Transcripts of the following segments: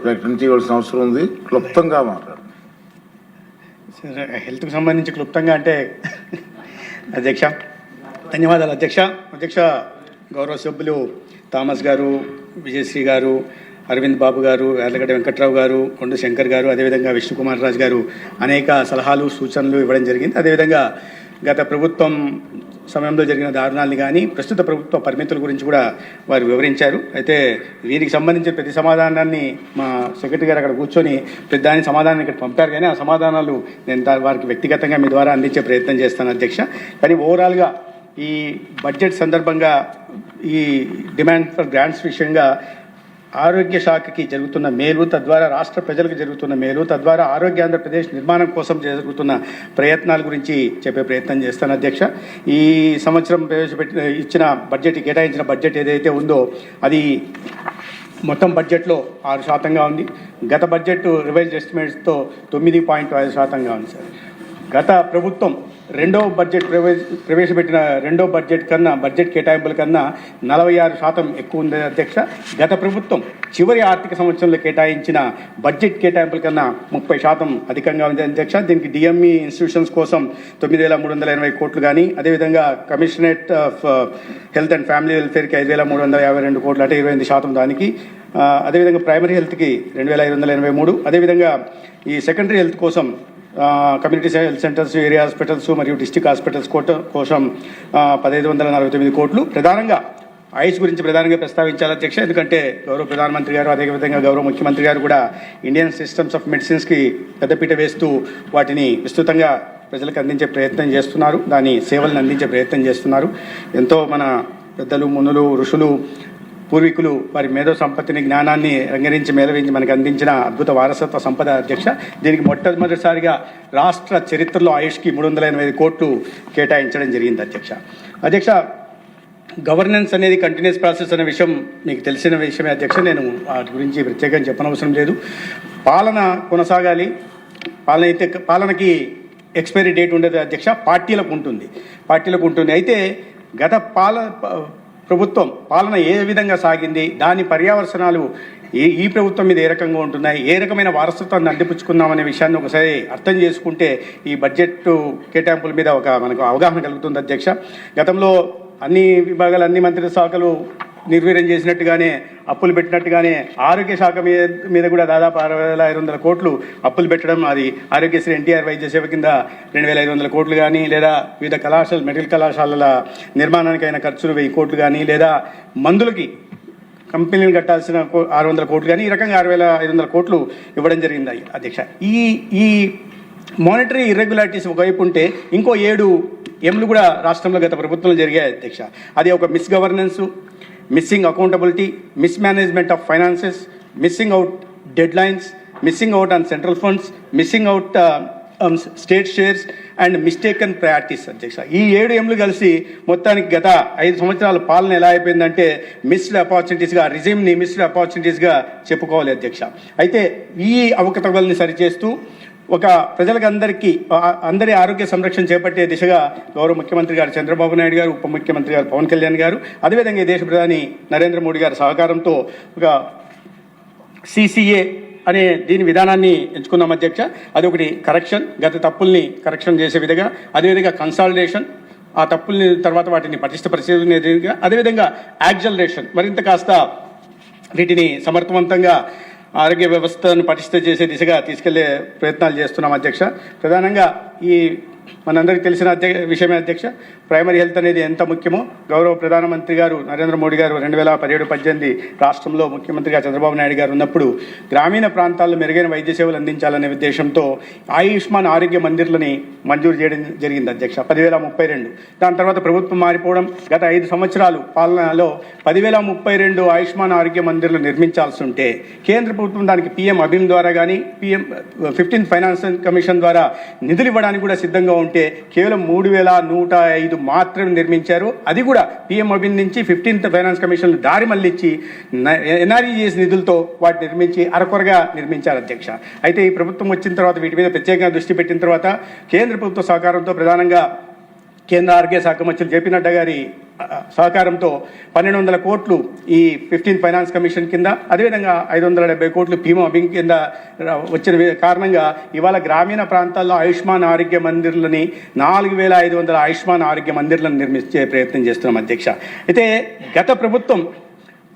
ప్రకటించవలసిన అవసరం ఉంది. క్లుప్తంగా మాట్లాడు. హెల్త్కి సంబంధించి క్లుప్తంగా అంటే అధ్యక్ష ధన్యవాదాలు అధ్యక్ష గౌరవ సభ్యులు థామస్ గారు, విజయశ్రీ గారు, అరవింద్ బాబు గారు, యార్లగడ్డ వెంకట్రావు గారు, కొండ శంకర్ గారు, అదేవిధంగా విష్ణుకుమార్ రాజు గారు అనేక సలహాలు సూచనలు ఇవ్వడం జరిగింది. అదేవిధంగా గత ప్రభుత్వం సమయంలో జరిగిన దారుణాలని కానీ ప్రస్తుత ప్రభుత్వ పరిమితుల గురించి కూడా వారు వివరించారు. అయితే వీరికి సంబంధించిన ప్రతి సమాధానాన్ని మా సెక్రటరీ గారు అక్కడ కూర్చొని దాని సమాధానాన్ని ఇక్కడ పంపారు. కానీ ఆ సమాధానాలు నేను వారికి వ్యక్తిగతంగా మీ ద్వారా అందించే ప్రయత్నం చేస్తాను అధ్యక్ష. కానీ ఓవరాల్గా ఈ బడ్జెట్ సందర్భంగా ఈ డిమాండ్ ఫర్ గ్రాంట్స్ విషయంగా ఆరోగ్య శాఖకి జరుగుతున్న మేలు, తద్వారా రాష్ట్ర ప్రజలకు జరుగుతున్న మేలు, తద్వారా ఆరోగ్య ఆంధ్రప్రదేశ్ నిర్మాణం కోసం జరుగుతున్న ప్రయత్నాల గురించి చెప్పే ప్రయత్నం చేస్తాను అధ్యక్ష. ఈ సంవత్సరం ఇచ్చిన బడ్జెట్, కేటాయించిన బడ్జెట్ ఏదైతే ఉందో అది మొత్తం బడ్జెట్లో 6% ఉంది. గత బడ్జెట్ రివైజ్డ్ ఎస్టిమేట్స్తో 9.5% ఉంది సార్. గత ప్రభుత్వం రెండవ బడ్జెట్ ప్రవేశపెట్టిన రెండో బడ్జెట్ కన్నా బడ్జెట్ కేటాయింపుల కన్నా 46% ఎక్కువ ఉంది అధ్యక్ష. గత ప్రభుత్వం చివరి ఆర్థిక సంవత్సరంలో కేటాయించిన బడ్జెట్ కేటాయింపుల కన్నా 30% అధికంగా ఉంది అధ్యక్ష. దీనికి డిఎంఈ ఇన్స్టిట్యూషన్స్ కోసం 9,380 కోట్లు కానీ, అదేవిధంగా commissionerate of health and family వెల్ఫేర్కి 5,352 కోట్లు, అంటే 28% దానికి. అదేవిధంగా ప్రైమరీ హెల్త్కి 2,583, అదేవిధంగా ఈ సెకండరీ హెల్త్ కోసం community health centres, area hospitals మరియు డిస్టిక్ హాస్పిటల్స్ కోసం 1,549 కోట్లు. ప్రధానంగా ఆయుష్ గురించి ప్రధానంగా ప్రస్తావించాలి అధ్యక్ష. ఎందుకంటే గౌరవ ప్రధానమంత్రి గారు, అదేవిధంగా గౌరవ ముఖ్యమంత్రి గారు కూడా ఇండియన్ సిస్టమ్స్ ఆఫ్ మెడిసిన్స్కి పెద్దపీట వేస్తూ వాటిని విస్తృతంగా ప్రజలకు అందించే ప్రయత్నం చేస్తున్నారు, దాని సేవలను అందించే ప్రయత్నం చేస్తున్నారు. ఎంతో మన పెద్దలు, మునులు, ఋషులు, పూర్వీకులు వారి మేధో సంపత్తిని, జ్ఞానాన్ని రంగరించి మేళవించి మనకు అందించిన అద్భుత వారసత్వ సంపద అధ్యక్ష. దీనికి మొట్టమొదటిసారిగా రాష్ట్ర చరిత్రలో ఆయుష్కి 385 కోట్లు కేటాయించడం జరిగింది అధ్యక్ష. గవర్నెన్స్ అనేది కంటిన్యూస్ ప్రాసెస్ అనే విషయం మీకు తెలిసిన విషయమే అధ్యక్ష. నేను వాటి గురించి ప్రత్యేకంగా చెప్పనవసరం లేదు. పాలన కొనసాగాలి. పాలనకి ఎక్స్పైరీ డేట్ ఉండదు అధ్యక్ష, పార్టీలకు ఉంటుంది. అయితే గత ప్రభుత్వం పాలన ఏ విధంగా సాగింది, దాని పర్యావసనాలు ఈ ప్రభుత్వం మీద ఏ రకంగా ఉంటున్నాయి, ఏ రకమైన వారసత్వాన్ని అందిపుచ్చుకున్నామనే విషయాన్ని ఒకసారి అర్థం చేసుకుంటే ఈ బడ్జెట్ కేటాయింపుల మీద మనకు అవగాహన కలుగుతుంది అధ్యక్ష. గతంలో అన్ని విభాగాలు, అన్ని మంత్రిత్వ శాఖలు నిర్వీర్యం చేసినట్టుగానే, అప్పులు పెట్టినట్టుగానే ఆరోగ్య శాఖ మీద కూడా దాదాపు 6,500 కోట్లు అప్పులు పెట్టడం, అది ఆరోగ్యశ్రీ ఎన్టీఆర్ వైద్య సేవ కింద 2,500 కోట్లు కానీ, లేదా వివిధ కళాశాలలు, మెడికల్ కళాశాలల నిర్మాణానికైన ఖర్చులు 1000 కోట్లు కానీ, లేదా మందులకి కంపెనీలు కట్టాల్సిన 600 కోట్లు కానీ, ఈ రకంగా 6,500 కోట్లు ఇవ్వడం జరిగింది అధ్యక్ష. ఈ మానిటరీ ఇర్రెగ్యులారిటీస్ ఒకవైపు ఉంటే ఇంకో 7 ఎంలు కూడా రాష్ట్రంలో గత ప్రభుత్వంలో జరిగాయి అధ్యక్ష. అది ఒక miss governance, missing accountability, miss management of finances, missing out dead lines, missing out on central funds, missing out state shares and mistaken priorities అధ్యక్ష. ఈ 7 ఎంలు కలిసి మొత్తానికి గత 5 సంవత్సరాల పాలన ఎలా అయిపోయిందంటే మిస్డ్ ఆపర్చునిటీస్గా, రిజైమ్ని మిస్డ్ ఆపర్చునిటీస్గా చెప్పుకోవాలి అధ్యక్ష. అయితే ఈ అవకతవకల్ని సరిచేస్తూ ఒక ప్రజలకు అందరి ఆరోగ్య సంరక్షణ చేపట్టే దిశగా గౌరవ ముఖ్యమంత్రి గారు చంద్రబాబు నాయుడు గారు, ఉప ముఖ్యమంత్రి గారు పవన్ కళ్యాణ్ గారు, అదేవిధంగా దేశ ప్రధాని నరేంద్ర మోడీ గారి సహకారంతో ఒక CCA అనే దీని విధానాన్ని ఎంచుకున్నాం అధ్యక్ష. అది ఒకటి కరెక్షన్, గత తప్పుల్ని కరెక్షన్ చేసే విధంగా, అదేవిధంగా కన్సాలిడేషన్, ఆ తప్పుల్ని తర్వాత వాటిని పటిష్టపరిచేదిగా, అదేవిధంగా యాక్సలరేషన్, మరింత కాస్త వీటిని సమర్థవంతంగా ఆరోగ్య వ్యవస్థను పటిష్ట చేసే దిశగా తీసుకెళ్లే ప్రయత్నాలు చేస్తున్నాం అధ్యక్ష. ప్రధానంగా ఈ మనందరికీ తెలిసిన విషయమే అధ్యక్ష, ప్రైమరీ హెల్త్ అనేది ఎంత ముఖ్యమో గౌరవ ప్రధానమంత్రి గారు నరేంద్ర మోడీ గారు 2017-18 రాష్ట్రంలో ముఖ్యమంత్రిగా చంద్రబాబు నాయుడు గారు ఉన్నప్పుడు గ్రామీణ ప్రాంతాల్లో మెరుగైన వైద్య సేవలు అందించాలనే ఉద్దేశంతో ఆయుష్మాన్ ఆరోగ్య మందిర్లని మంజూరు చేయడం జరిగింది అధ్యక్ష, 10,032. దాని తర్వాత ప్రభుత్వం మారిపోవడం, గత 5 సంవత్సరాలు పాలనలో 10,032 ఆయుష్మాన్ ఆరోగ్య మందిర్లు నిర్మించాల్సి ఉంటే కేంద్ర ప్రభుత్వం దానికి PM అభిమ్ ద్వారా కానీ, 15th ఫైనాన్స్ కమిషన్ ద్వారా నిధులు ఇవ్వడానికి కూడా సిద్ధంగా ఉంటే కేవలం 3,105 మాత్రమే నిర్మించారు. అది కూడా PM అభిన్ నుంచి 15th ఫైనాన్స్ కమిషన్ దారి మళ్ళించి NREGS నిధులతో వాటిని నిర్మించి అరకొరగా నిర్మించారు అధ్యక్ష. అయితే ఈ ప్రభుత్వం వచ్చిన తర్వాత వీటి మీద ప్రత్యేకంగా దృష్టి పెట్టిన తర్వాత కేంద్ర ప్రభుత్వ సహకారంతో ప్రధానంగా కేంద్ర ఆరోగ్య శాఖ మంత్రులు జేపీ నడ్డా గారి సహకారంతో 1200 కోట్లు ఈ 15th ఫైనాన్స్ కమిషన్ కింద, అదేవిధంగా 570 కోట్లు భీమా బింగ్ కింద వచ్చిన కారణంగా ఇవాళ గ్రామీణ ప్రాంతాల్లో ఆయుష్మాన్ ఆరోగ్య మందిర్లని 4500 ఆయుష్మాన్ ఆరోగ్య మందిర్లను నిర్మించే ప్రయత్నం చేస్తున్నాం అధ్యక్ష. అయితే గత ప్రభుత్వం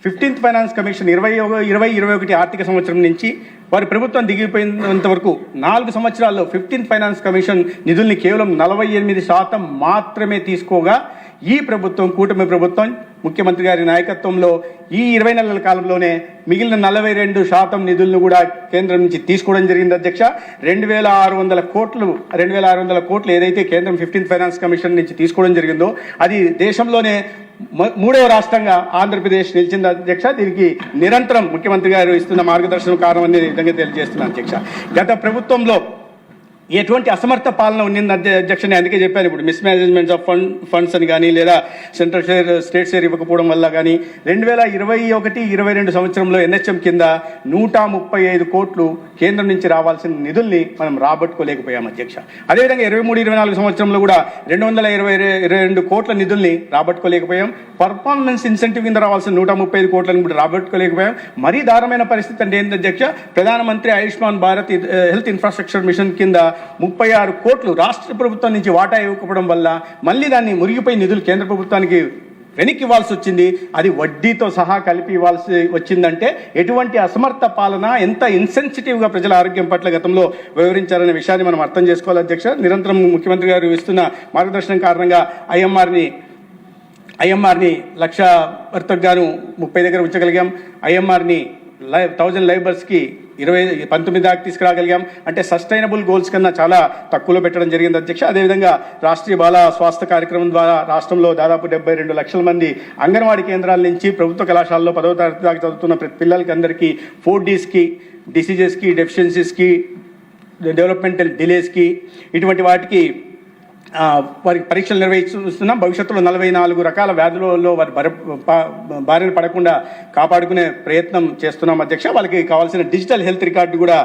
15th ఫైనాన్స్ కమిషన్ 2021 ఆర్థిక సంవత్సరం నుంచి వారి ప్రభుత్వం దిగిపోయినంత వరకు 4 సంవత్సరాల్లో 15th ఫైనాన్స్ కమిషన్ నిధుల్ని కేవలం 48% మాత్రమే తీసుకోగా, ఈ ప్రభుత్వం కూటమి ప్రభుత్వం ముఖ్యమంత్రి గారి నాయకత్వంలో ఈ 20 నెలల కాలంలోనే మిగిలిన 42% నిధులను కూడా కేంద్రం నుంచి తీసుకోవడం జరిగింది అధ్యక్ష. 2600 కోట్లు ఏదైతే కేంద్రం 15th ఫైనాన్స్ కమిషన్ నుంచి తీసుకోవడం జరిగిందో అది దేశంలోనే 3వ రాష్ట్రంగా ఆంధ్రప్రదేశ్ నిలిచింది అధ్యక్ష. దీనికి నిరంతరం ముఖ్యమంత్రి గారు ఇస్తున్న మార్గదర్శనం కారణం అనే విధంగా తెలియజేస్తున్నాను అధ్యక్ష. గత ప్రభుత్వంలో ఎటువంటి అసమర్థ పాలన ఉండింది అధ్యక్ష. నేను అందుకే చెప్పాను, ఇప్పుడు మిస్ మేనేజ్మెంట్స్ ఆఫ్ ఫండ్స్ అని కానీ, లేదా సెంట్రల్ షేర్ స్టేట్ షేర్ ఇవ్వకపోవడం వల్ల కానీ 2021-22 సంవత్సరంలో NHM కింద 135 కోట్లు కేంద్రం నుంచి రావాల్సిన నిధుల్ని మనం రాబట్టుకోలేకపోయాం అధ్యక్ష. అదేవిధంగా 23-24 సంవత్సరంలో కూడా 222 కోట్ల నిధుల్ని రాబట్టుకోలేకపోయాం. పర్ఫార్మెన్స్ ఇన్సెంటివ్ కింద రావాల్సిన 135 కోట్లను కూడా రాబట్టుకోలేకపోయాం. మరీ దారుణమైన పరిస్థితి అంటే ఏంటి అధ్యక్ష, ప్రధానమంత్రి Ayushman Bharat health infrastructure machine కింద 36 కోట్లు రాష్ట్ర ప్రభుత్వం నుంచి వాటా ఇవ్వకపోవడం వల్ల మళ్ళీ దాన్ని మురిగిపోయి నిధులు కేంద్ర ప్రభుత్వానికి వెనక్కి ఇవ్వాల్సి వచ్చింది. అది వడ్డీతో సహా కలిపి ఇవ్వాల్సి వచ్చిందంటే ఎటువంటి అసమర్థ పాలన, ఎంత ఇన్సెన్సిటివ్గా ప్రజల ఆరోగ్యం పట్ల గతంలో వివరించారనే విషయాన్ని మనం అర్థం చేసుకోవాలి అధ్యక్ష. నిరంతరం ముఖ్యమంత్రి గారు ఇస్తున్న మార్గదర్శనం కారణంగా ఐఎంఆర్ని 1,00,000 వర్తకు గాను 30 దగ్గర ఉంచగలిగాం. ఐఎంఆర్ని 1000 లైబర్స్కి 19 దాకా తీసుకురాగలిగాం. అంటే సస్టైనబుల్ గోల్స్ కన్నా చాలా తక్కువలో పెట్టడం జరిగింది అధ్యక్ష. అదేవిధంగా రాష్ట్రీయ బాల స్వాస్థ్య కార్యక్రమం ద్వారా రాష్ట్రంలో దాదాపు 72 లక్షల మంది అంగన్వాడీ కేంద్రాల నుంచి ప్రభుత్వ కళాశాలలో 10వ తరగతి దాకా చదువుతున్న ప్రతి పిల్లలకి అందరికీ 4Dsకి, డిసీజెస్కి, డెఫిషియన్సీస్కి, డెవలప్మెంటల్ డిలేస్కి, ఇటువంటి వాటికి వారికి పరీక్షలు నిర్వహిస్తున్నాం. భవిష్యత్తులో 44 రకాల వ్యాధులలో వారి బారిన పడకుండా కాపాడుకునే ప్రయత్నం చేస్తున్నాం అధ్యక్ష. వాళ్ళకి కావాల్సిన డిజిటల్ హెల్త్ రికార్డు కూడా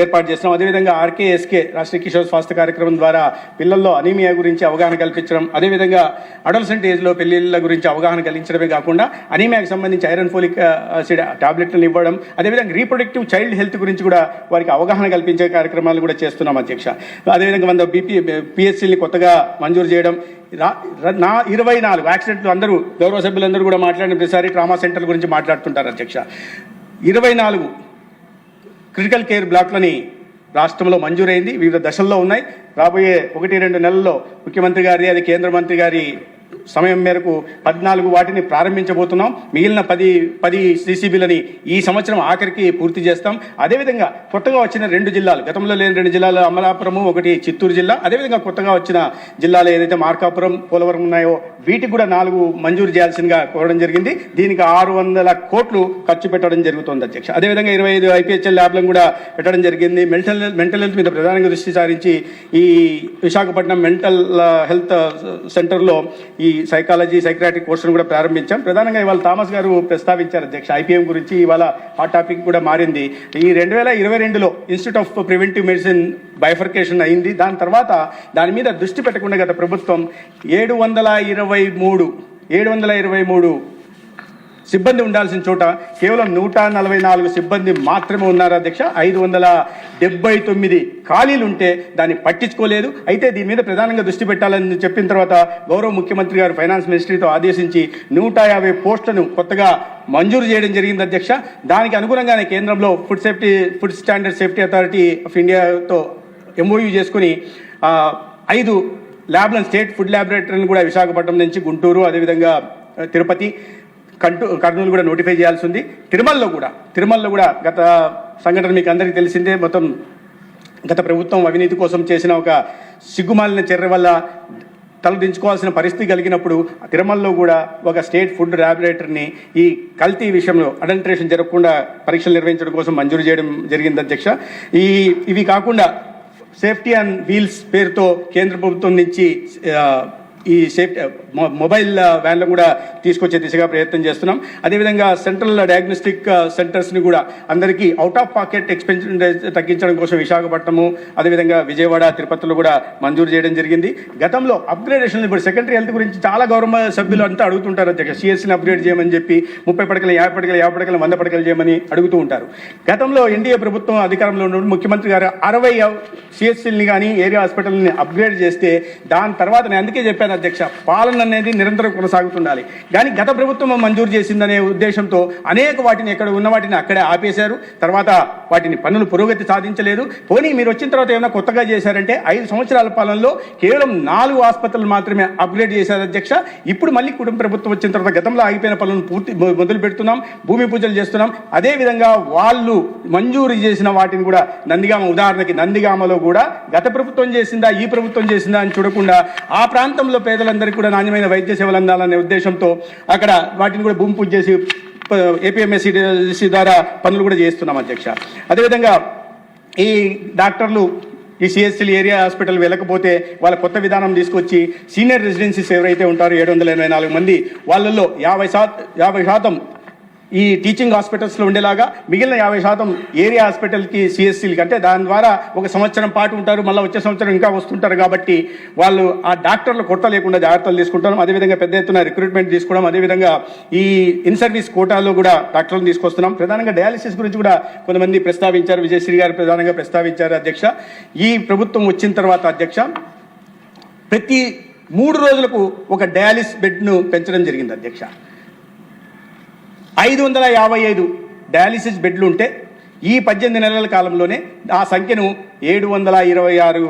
ఏర్పాటు చేస్తున్నాం. అదేవిధంగా RKSK రాష్ట్రీయ కిషోర్ స్వాస్థ్య కార్యక్రమం ద్వారా పిల్లల్లో అనీమియా గురించి అవగాహన కల్పించడం, అదేవిధంగా అడోలసెంట్ ఏజ్లో పెళ్లిళ్ళ గురించి అవగాహన కలిగించడమే కాకుండా అనీమియాకి సంబంధించి ఐరన్ ఫోలిక్ యాసిడ్ టాబ్లెట్లను ఇవ్వడం, అదేవిధంగా రీప్రొడక్టివ్ చైల్డ్ హెల్త్ గురించి కూడా వారికి అవగాహన కల్పించే కార్యక్రమాలు కూడా చేస్తున్నాం అధ్యక్ష. అదేవిధంగా 100 PSCల్ని కొత్తగా మంజూరు చేయడం. 24 యాక్సిడెంట్లు అందరూ గౌరవ సభ్యులందరూ కూడా మాట్లాడిన ప్రతిసారి ట్రామా సెంటర్ గురించి మాట్లాడుతుంటారు అధ్యక్ష. 24 క్రిటికల్ కేర్ బ్లాక్లని రాష్ట్రంలో మంజూరైంది, వివిధ దశల్లో ఉన్నాయి. రాబోయే 1-2 నెలల్లో ముఖ్యమంత్రి గారి, అది కేంద్ర మంత్రి గారి సమయం మేరకు 14 వాటిని ప్రారంభించబోతున్నాం. మిగిలిన 10 CCBలని ఈ సంవత్సరం ఆఖరికి పూర్తి చేస్తాం. అదేవిధంగా కొత్తగా వచ్చిన 2 జిల్లాలు, గతంలో లేని 2 జిల్లాలు, అమలాపురము, ఒకటి చిత్తూరు జిల్లా, అదేవిధంగా కొత్తగా వచ్చిన జిల్లాలు ఏదైతే మార్కాపురం, పోలవరం ఉన్నాయో వీటికి కూడా 4 మంజూరు చేయాల్సిందిగా కోరడం జరిగింది. దీనికి 600 కోట్లు ఖర్చు పెట్టడం జరుగుతుంది అధ్యక్ష. అదేవిధంగా 25 IPHL ల్యాబ్లను కూడా పెట్టడం జరిగింది. మెంటల్ హెల్త్ మీద ప్రధానంగా దృష్టి సారించి ఈ విశాఖపట్నం మెంటల్ హెల్త్ సెంటర్లో ఈ సైకాలజీ, సైక్రాటిక్ కోర్సును కూడా ప్రారంభించాం. ప్రధానంగా ఇవాళ థామస్ గారు ప్రస్తావించారు అధ్యక్ష, IPM గురించి ఇవాళ హాట్ టాపిక్ కూడా మారింది. ఈ 2022లో institute of preventive medicine bifurcation అయింది. దాని తర్వాత దాని మీద దృష్టి పెట్టకుండా గత ప్రభుత్వం 723 సిబ్బంది ఉండాల్సిన చోట కేవలం 144 సిబ్బంది మాత్రమే ఉన్నారు అధ్యక్ష. 579 ఖాళీలు ఉంటే దాన్ని పట్టించుకోలేదు. అయితే దీని మీద ప్రధానంగా దృష్టి పెట్టాలని చెప్పిన తర్వాత గౌరవ ముఖ్యమంత్రి గారు ఫైనాన్స్ మినిస్ట్రీతో ఆదేశించి 150 పోస్టులను కొత్తగా మంజూరు చేయడం జరిగింది అధ్యక్ష. దానికి అనుగుణంగానే కేంద్రంలో food standard safety authority of ఇండియాతో MOU చేసుకుని 5 ల్యాబ్లను, స్టేట్ ఫుడ్ ల్యాబొరేటరీలను కూడా విశాఖపట్నం నుంచి గుంటూరు, అదేవిధంగా తిరుపతి, కర్నూలు కూడా నోటిఫై చేయాల్సి ఉంది. తిరుమలలో కూడా గత సంఘటన మీకు అందరికీ తెలిసిందే. మొత్తం గత ప్రభుత్వం అవినీతి కోసం చేసిన ఒక సిగ్గుమాలిన చర్య వల్ల తలదించుకోవాల్సిన పరిస్థితి కలిగినప్పుడు తిరుమలలో కూడా ఒక స్టేట్ ఫుడ్ ల్యాబొరేటరీని ఈ కల్తీ విషయంలో అడల్టరేషన్ జరగకుండా పరీక్షలు నిర్వహించడం కోసం మంజూరు చేయడం జరిగింది అధ్యక్ష. ఇవి కాకుండా సేఫ్టీ అండ్ వీల్స్ పేరుతో కేంద్ర ప్రభుత్వం నుంచి ఈ సేఫ్టీ మొబైల్ వ్యాన్లు కూడా తీసుకొచ్చే దిశగా ప్రయత్నం చేస్తున్నాం. అదేవిధంగా సెంట్రల్ డయాగ్నోస్టిక్ సెంటర్స్ని కూడా అందరికీ అవుట్ ఆఫ్ పాకెట్ ఎక్స్పెన్సెస్ తగ్గించడం కోసం విశాఖపట్నము, అదేవిధంగా విజయవాడ, తిరుపతిలో కూడా మంజూరు చేయడం జరిగింది. గతంలో అప్గ్రేడేషన్ ఇప్పుడు సెకండరీ హెల్త్ గురించి చాలా గౌరవ సభ్యులు అంతా అడుగుతుంటారు అధ్యక్ష. సిఎస్సిని అప్గ్రేడ్ చేయమని చెప్పి 30 పడకలు 50 పడకలు 50 పడకలు 100 పడకలు చేయమని అడుగుతూ ఉంటారు. గతంలో ఎన్డీఏ ప్రభుత్వం అధికారంలో ఉన్నప్పుడు ముఖ్యమంత్రి గారు 60 సిఎస్సిని కానీ ఏరియా హాస్పిటల్ని అప్గ్రేడ్ చేస్తే దాని తర్వాత నేను అందుకే చెప్పాను అధ్యక్ష, పాలన అనేది నిరంతరం కొనసాగుతుండాలి. కానీ గత ప్రభుత్వం మంజూరు చేసిందనే ఉద్దేశంతో అనేక వాటిని ఎక్కడ ఉన్న వాటిని అక్కడే ఆపేశారు. తర్వాత వాటిని పనులు పురోగతి సాధించలేదు. పోనీ మీరు వచ్చిన తర్వాత ఏమైనా కొత్తగా చేశారంటే 5 సంవత్సరాల పాలనలో కేవలం 4 ఆసుపత్రులు మాత్రమే అప్గ్రేడ్ చేశారు అధ్యక్ష. ఇప్పుడు మళ్ళీ కుటుంబ ప్రభుత్వం వచ్చిన తర్వాత గతంలో ఆగిపోయిన పనులను పూర్తి మొదలు పెడుతున్నాం, భూమి పూజలు చేస్తున్నాం. అదేవిధంగా వాళ్ళు మంజూరు చేసిన వాటిని కూడా నందిగామ, ఉదాహరణకి నందిగామలో కూడా గత ప్రభుత్వం చేసిందా ఈ ప్రభుత్వం చేసిందా అని చూడకుండా ఆ ప్రాంతంలో పేదలందరికీ కూడా నాణ్యమైన వైద్య సేవలు అందాలనే ఉద్దేశంతో అక్కడ వాటిని కూడా భూమి పూజ చేసి ఏపీఎంఎస్సి ద్వారా పనులు కూడా చేస్తున్నాం అధ్యక్ష. అదేవిధంగా ఈ డాక్టర్లు ఈ సిఎస్సీలు ఏరియా హాస్పిటల్ వెళ్ళకపోతే వాళ్ళ కొత్త విధానం తీసుకొచ్చి సీనియర్ రెసిడెన్సీస్ ఎవరైతే ఉంటారో 784 మంది వాళ్ళల్లో 50% ఈ టీచింగ్ హాస్పిటల్స్లో ఉండేలాగా, మిగిలిన 50% ఏరియా హాస్పిటల్కి సిఎస్సీలకి, అంటే దాని ద్వారా 1 సంవత్సరం పాటు ఉంటారు, మళ్ళీ వచ్చే సంవత్సరం ఇంకా వస్తుంటారు. కాబట్టి వాళ్ళు ఆ డాక్టర్లు కొట్ట లేకుండా జాగ్రత్తలు తీసుకుంటాం. అదేవిధంగా పెద్ద ఎత్తున రిక్రూట్మెంట్ తీసుకోవడం, అదేవిధంగా ఈ ఇన్ సర్వీస్ కోటాలో కూడా డాక్టర్లను తీసుకొస్తున్నాం. ప్రధానంగా డయాలిసిస్ గురించి కూడా కొంతమంది ప్రస్తావించారు, విజయశ్రీ గారు ప్రధానంగా ప్రస్తావించారు అధ్యక్ష. ఈ ప్రభుత్వం వచ్చిన తర్వాత అధ్యక్ష ప్రతి 3 రోజులకు ఒక డయాలిసిస్ బెడ్ను పెంచడం జరిగింది అధ్యక్ష. 555 డయాలిసిస్ బెడ్లు ఉంటే ఈ 18 నెలల కాలంలోనే ఆ సంఖ్యను 726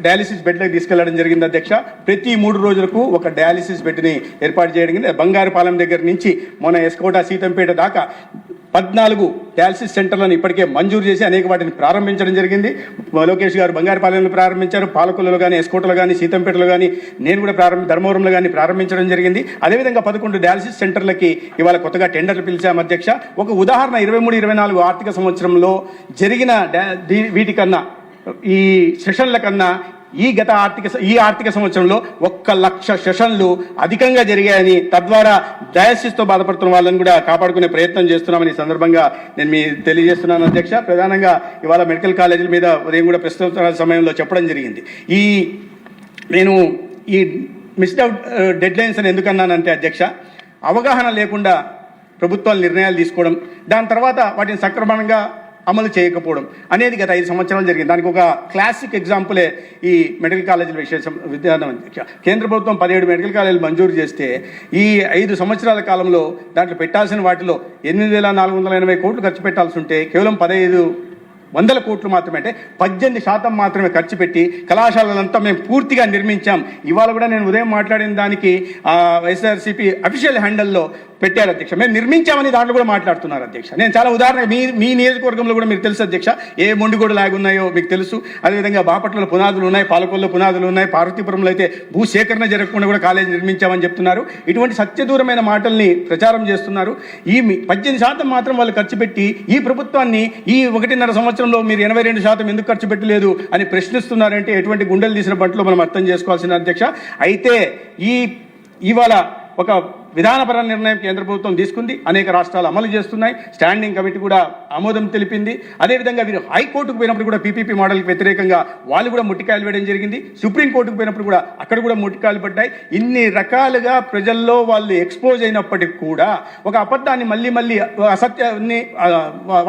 డయాలిసిస్ బెడ్లకు తీసుకెళ్లడం జరిగింది అధ్యక్ష. ప్రతి 3 రోజులకు ఒక డయాలిసిస్ బెడ్ని ఏర్పాటు చేయడం జరిగింది. బంగారుపాలెం దగ్గర నుంచి మన ఎస్కోట, సీతంపేట దాకా 14 డయాలిసిస్ సెంటర్లను ఇప్పటికే మంజూరు చేసి అనేక వాటిని ప్రారంభించడం జరిగింది. లోకేష్ గారు బంగారుపాలెంలో ప్రారంభించారు, పాలకొల్లులో కానీ, ఎస్కోటలో కానీ, సీతంపేటలో కానీ, నేను కూడా ధర్మవరంలో కానీ ప్రారంభించడం జరిగింది. అదేవిధంగా 11 డయాలిసిస్ సెంటర్లకి ఇవాళ కొత్తగా టెండర్లు పిలిచాం అధ్యక్ష. ఒక ఉదాహరణ 23-24 ఆర్థిక సంవత్సరంలో జరిగిన వీటికన్నా, ఈ సెషన్ల కన్నా ఈ ఆర్థిక సంవత్సరంలో 1,00,000 సెషన్లు అధికంగా జరిగాయని, తద్వారా డయాలసిస్తో బాధపడుతున్న వాళ్ళని కూడా కాపాడుకునే ప్రయత్నం చేస్తున్నామని సందర్భంగా నేను మీ తెలియజేస్తున్నాను అధ్యక్ష. ప్రధానంగా ఇవాళ మెడికల్ కాలేజీల మీద ఉదయం కూడా ప్రస్తుత సమయంలో చెప్పడం జరిగింది. నేను ఈ మిస్డ్ అవుట్ డెడ్ లైన్స్ అని ఎందుకన్నానంటే అధ్యక్ష, అవగాహన లేకుండా ప్రభుత్వాలు నిర్ణయాలు తీసుకోవడం, దాని తర్వాత వాటిని సక్రమంగా అమలు చేయకపోవడం అనేది గత 5 సంవత్సరాలు జరిగింది. దానికి ఒక క్లాసిక్ ఎగ్జాంపులే ఈ మెడికల్ కాలేజీల విద్యార్థి. కేంద్ర ప్రభుత్వం 17 మెడికల్ కాలేజీలు మంజూరు చేస్తే ఈ 5 సంవత్సరాల కాలంలో దాంట్లో పెట్టాల్సిన వాటిలో 8,480 కోట్లు ఖర్చు పెట్టాల్సి ఉంటే కేవలం 1,500 కోట్లు మాత్రమే, అంటే 18% మాత్రమే ఖర్చు పెట్టి కళాశాలలంతా మేము పూర్తిగా నిర్మించాం. ఇవాళ కూడా నేను ఉదయం మాట్లాడిన దానికి వైఎస్ఆర్సీపీ అఫీషియల్ హ్యాండల్లో పెట్టారు అధ్యక్ష. మేము నిర్మించామని దాంట్లో కూడా మాట్లాడుతున్నారు అధ్యక్ష. నేను చాలా ఉదాహరణ మీ నియోజకవర్గంలో కూడా మీకు తెలుసు అధ్యక్ష, ఏ మొండిగోడు లాగున్నాయో మీకు తెలుసు. అదేవిధంగా బాపట్లలో పునాదులు ఉన్నాయి, పాలకొల్లో పునాదులు ఉన్నాయి, పార్వతీపురంలో అయితే భూసేకరణ జరగకుండా కూడా కాలేజీ నిర్మించామని చెప్తున్నారు. ఇటువంటి సత్యదూరమైన మాటల్ని ప్రచారం చేస్తున్నారు. ఈ 18% మాత్రం వాళ్ళు ఖర్చు పెట్టి ఈ ప్రభుత్వాన్ని ఈ 1.5 సంవత్సరంలో మీరు 82% ఎందుకు ఖర్చు పెట్టలేదు అని ప్రశ్నిస్తున్నారంటే ఎటువంటి గుండెలు తీసిన బంట్లో మనం అర్థం చేసుకోవాల్సిన అధ్యక్ష. అయితే ఇవాళ ఒక విధానపర నిర్ణయం కేంద్ర ప్రభుత్వం తీసుకుంది, అనేక రాష్ట్రాలు అమలు చేస్తున్నాయి, స్టాండింగ్ కమిటీ కూడా ఆమోదం తెలిపింది. అదేవిధంగా వీరు హైకోర్టుకు పోయినప్పుడు కూడా పీపీపీ మోడల్కి వ్యతిరేకంగా వాళ్ళు కూడా ముట్టికాయలు వేయడం జరిగింది. సుప్రీంకోర్టుకు పోయినప్పుడు కూడా అక్కడ కూడా ముట్టికాయలు పడ్డాయి. ఇన్ని రకాలుగా ప్రజల్లో వాళ్ళు ఎక్స్పోజ్ అయినప్పటికీ కూడా ఒక అబద్ధాన్ని మళ్ళీ అసత్యాన్ని,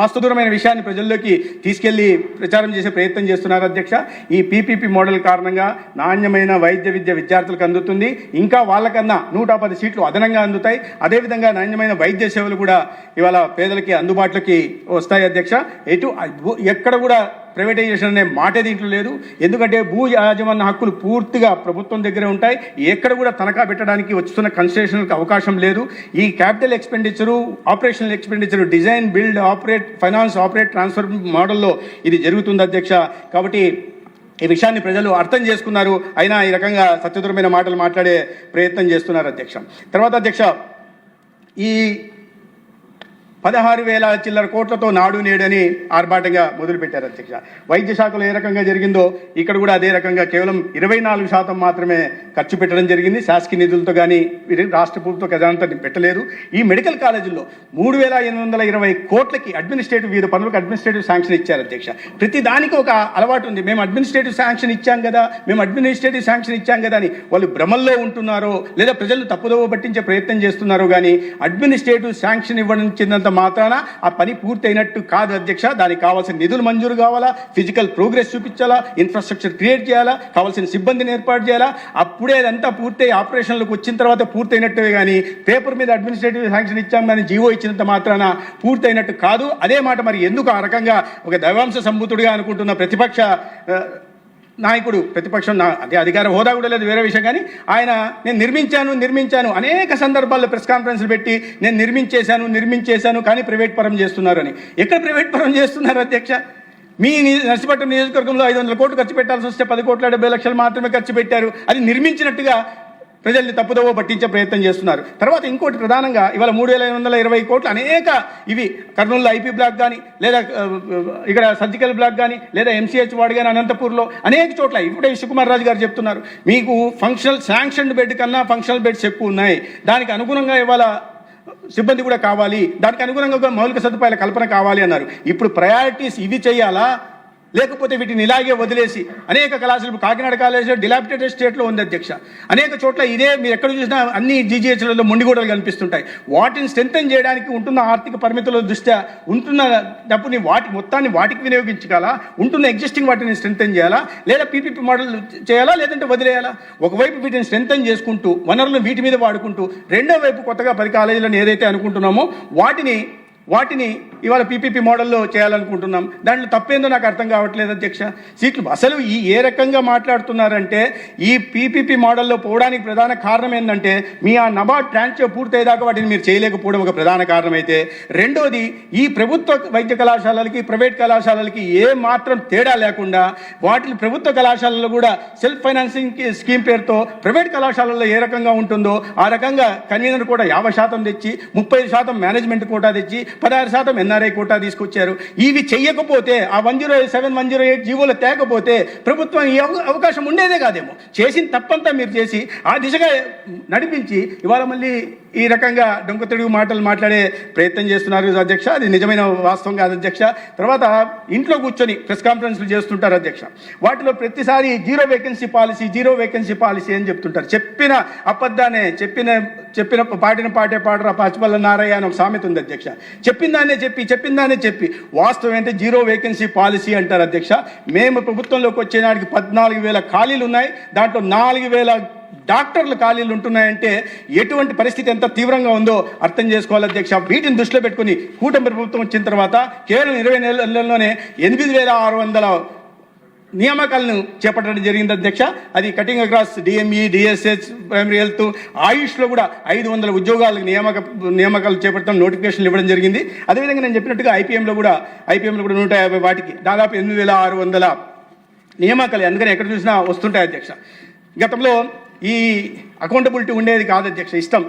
వాస్తవదూరమైన విషయాన్ని ప్రజల్లోకి తీసుకెళ్లి ప్రచారం చేసే ప్రయత్నం చేస్తున్నారు అధ్యక్ష. ఈ పీపీపీ మోడల్ కారణంగా నాణ్యమైన వైద్య విద్య విద్యార్థులకు అందుతుంది. ఇంకా వాళ్ళకన్నా 110 సీట్లు అదనంగా అందుతాయి. అదేవిధంగా నాణ్యమైన వైద్య సేవలు కూడా ఇవాళ పేదలకి అందుబాటులోకి వస్తాయి అధ్యక్ష. ఎక్కడ కూడా ప్రైవేటైజేషన్ అనే మాట దీంట్లో లేదు. ఎందుకంటే భూ యాజమాన్య హక్కులు పూర్తిగా ప్రభుత్వం దగ్గరే ఉంటాయి. ఎక్కడ కూడా తనఖా పెట్టడానికి వస్తున్న కన్స్ట్రక్షన్కి అవకాశం లేదు. ఈ capital expenditure, operational expenditure, design, build, operate, finance, operate, transfer మోడల్లో ఇది జరుగుతుంది అధ్యక్ష. కాబట్టి ఈ విషయాన్ని ప్రజలు అర్థం చేసుకున్నారు, అయినా ఈ రకంగా సత్యదూరమైన మాటలు మాట్లాడే ప్రయత్నం చేస్తున్నారు అధ్యక్ష. తర్వాత అధ్యక్ష, ఈ 16,000 చిల్లర కోట్లతో నాడు నేడని ఆర్భాటంగా మొదలుపెట్టారు అధ్యక్ష. వైద్య శాఖలో ఏ రకంగా జరిగిందో ఇక్కడ కూడా అదే రకంగా కేవలం 24% మాత్రమే ఖర్చు పెట్టడం జరిగింది. శాసకీయ నిధులతో కానీ రాష్ట్ర ప్రభుత్వ ఖజానాతో పెట్టలేరు. ఈ మెడికల్ కాలేజీల్లో 3,820 కోట్లకి అడ్మినిస్ట్రేటివ్ వివిధ పనులకు అడ్మినిస్ట్రేటివ్ శాంక్షన్ ఇచ్చారు అధ్యక్ష. ప్రతి దానికి ఒక అలవాటు ఉంది. మేము అడ్మినిస్ట్రేటివ్ శాంక్షన్ ఇచ్చాం కదా అని వాళ్ళు భ్రమల్లో ఉంటున్నారో లేదా ప్రజలు తప్పుదోవ పట్టించే ప్రయత్నం చేస్తున్నారో కానీ అడ్మినిస్ట్రేటివ్ శాంక్షన్ ఇవ్వడం మాత్రాన ఆ పని పూర్తి అయినట్టు కాదు అధ్యక్ష. దానికి కావాల్సిన నిధులు మంజూరు కావాలా, ఫిజికల్ ప్రోగ్రెస్ చూపించాలా, ఇన్ఫ్రాస్ట్రక్చర్ క్రియేట్ చేయాలా, కావాల్సిన సిబ్బందిని ఏర్పాటు చేయాలా. అప్పుడే అదంతా పూర్తయి ఆపరేషన్లకు వచ్చిన తర్వాత పూర్తయినట్టే కానీ పేపర్ మీద అడ్మినిస్ట్రేటివ్ శాంక్షన్ ఇచ్చాం కానీ జీవో ఇచ్చినంత మాత్రాన పూర్తయినట్టు కాదు. అదే మాట మరి ఎందుకు ఆ రకంగా ఒక దైవాంశ సంభూతుడిగా అనుకుంటున్న ప్రతిపక్ష నాయకుడు, ప్రతిపక్షం అదే అధికార హోదా కూడా లేదు వేరే విషయం, కానీ ఆయన నేను నిర్మించాను అనేక సందర్భాల్లో ప్రెస్ కాన్ఫరెన్స్లు పెట్టి నేను నిర్మించేశాను కానీ ప్రైవేట్ పరం చేస్తున్నారు అని. ఎక్కడ ప్రైవేట్ పరం చేస్తున్నారు అధ్యక్ష? మీ నర్సీపట్నం నియోజకవర్గంలో 500 కోట్లు ఖర్చు పెట్టాల్సి వస్తే 10,70,00,000 మాత్రమే ఖర్చు పెట్టారు. అది నిర్మించినట్టుగా ప్రజల్ని తప్పుదోవ పట్టించే ప్రయత్నం చేస్తున్నారు. తర్వాత ఇంకోటి ప్రధానంగా ఇవాళ 3,820 కోట్లు అనేక ఇవి కర్నూలులో ఐపీ బ్లాక్ కానీ లేదా ఇక్కడ సర్జికల్ బ్లాక్ కానీ లేదా ఎంసీహెచ్ వార్డు కానీ అనంతపూర్లో అనేక చోట్ల ఇప్పుడే విశ్వకుమార్ రాజు గారు చెప్తున్నారు మీకు ఫంక్షనల్ శాంక్షన్డ్ బెడ్ కన్నా ఫంక్షనల్ బెడ్స్ ఎక్కువ ఉన్నాయి, దానికి అనుగుణంగా ఇవాళ సిబ్బంది కూడా కావాలి, దానికి అనుగుణంగా మౌలిక సదుపాయాల కల్పన కావాలి అన్నారు. ఇప్పుడు ప్రయారిటీస్ ఇవి చేయాలా లేకపోతే వీటిని ఇలాగే వదిలేసి అనేక కళాశాలలు కాకినాడ కాలేజీలో డిలాపిటేటెడ్ స్టేట్లో ఉంది అధ్యక్ష. అనేక చోట్ల ఇదే మీరు ఎక్కడ చూసినా అన్ని జీజీహెచ్లలో మొండిగోడలు కనిపిస్తుంటాయి. వాటిని స్ట్రెంథెన్ చేయడానికి ఉంటున్న ఆర్థిక పరిమితుల దృష్ట్యా ఉంటున్న డబ్బుని మొత్తాన్ని వాటికి వినియోగించాలా, ఉంటున్న ఎగ్జిస్టింగ్ వాటిని స్ట్రెంథెన్ చేయాలా లేదా పీపీపీ మోడల్ చేయాలా లేదంటే వదిలేయాలా? ఒకవైపు వీటిని స్ట్రెంథెన్ చేసుకుంటూ వనరులను వీటి మీద వాడుకుంటూ రెండో వైపు కొత్తగా 10 కాలేజీలను ఏదైతే అనుకుంటున్నామో వాటిని ఇవాళ పీపీపీ మోడల్లో చేయాలనుకుంటున్నాం. దాంట్లో తప్పేందో నాకు అర్థం కావట్లేదు అధ్యక్ష. సీట్లు అసలు ఏ రకంగా మాట్లాడుతున్నారంటే ఈ పీపీపీ మోడల్లో పోవడానికి ప్రధాన కారణం ఏంటంటే మీ ఆ నబార్డ్ ట్రాన్స్ఫర్ పూర్తయ్యేదాకా వాటిని మీరు చేయలేకపోవడం ఒక ప్రధాన కారణం అయితే, రెండోది ఈ ప్రభుత్వ వైద్య కళాశాలలకి ప్రైవేట్ కళాశాలలకి ఏ మాత్రం తేడా లేకుండా వాటిని ప్రభుత్వ కళాశాలలో కూడా సెల్ఫ్ ఫైనాన్సింగ్ స్కీమ్ పేరుతో ప్రైవేట్ కళాశాలల్లో ఏ రకంగా ఉంటుందో ఆ రకంగా కన్వీనర్ కూడా 50% తెచ్చి 35% మేనేజ్మెంట్ కోటా తెచ్చి 16% ఎన్ఆర్ఐ కోటా తీసుకొచ్చారు. ఇవి చెయ్యకపోతే ఆ 107, 108 జీవోలు తేకపోతే ప్రభుత్వం ఈ అవకాశం ఉండేదే కాదేమో. చేసిన తప్పంతా మీరు చేసి ఆ దిశగా నడిపించి ఇవాళ మళ్ళీ ఈ రకంగా డొంక తిరుగు మాటలు మాట్లాడే ప్రయత్నం చేస్తున్నారు అధ్యక్ష. అది నిజమైన వాస్తవం కాదు అధ్యక్ష. తర్వాత ఇంట్లో కూర్చొని ప్రెస్ కాన్ఫరెన్స్లు చేస్తుంటారు అధ్యక్ష. వాటిలో ప్రతిసారి జీరో వేకెన్సీ పాలసీ అని చెప్తుంటారు. చెప్పిన అబద్ధానే చెప్పిన పాటే పాడరా పచ్చిపల్ల నారయ్య అని ఒక సామెత ఉంది అధ్యక్ష. చెప్పిన దాన్నే చెప్పి వాస్తవం ఏంటంటే జీరో వేకెన్సీ పాలసీ అంటారు అధ్యక్ష. మేము ప్రభుత్వంలోకి వచ్చే నాటికి 14,000 ఖాళీలు ఉన్నాయి, దాంట్లో 4,000 డాక్టర్ల ఖాళీలు ఉంటున్నాయంటే ఎటువంటి పరిస్థితి ఎంత తీవ్రంగా ఉందో అర్థం చేసుకోవాలి అధ్యక్ష. వీటిని దృష్టిలో పెట్టుకుని కూటమి ప్రభుత్వం వచ్చిన తర్వాత కేవలం 20 నెలల్లోనే 8,600 నియామకాలను చేపట్టడం జరిగింది అధ్యక్ష. అది cutting across DME, DSH, primary health, ఆయుష్లో కూడా 500 ఉద్యోగాలకు నియామకాలు చేపట్టడం నోటిఫికేషన్లు ఇవ్వడం జరిగింది. అదేవిధంగా నేను చెప్పినట్టుగా ఐపీఎంలో కూడా 150 వాటికి దాదాపు 8,600 నియామకాలు అందుకని ఎక్కడ చూసినా వస్తుంటాయి అధ్యక్ష. గతంలో ఈ అకౌంటబిలిటీ ఉండేది కాదు అధ్యక్ష. ఇష్టం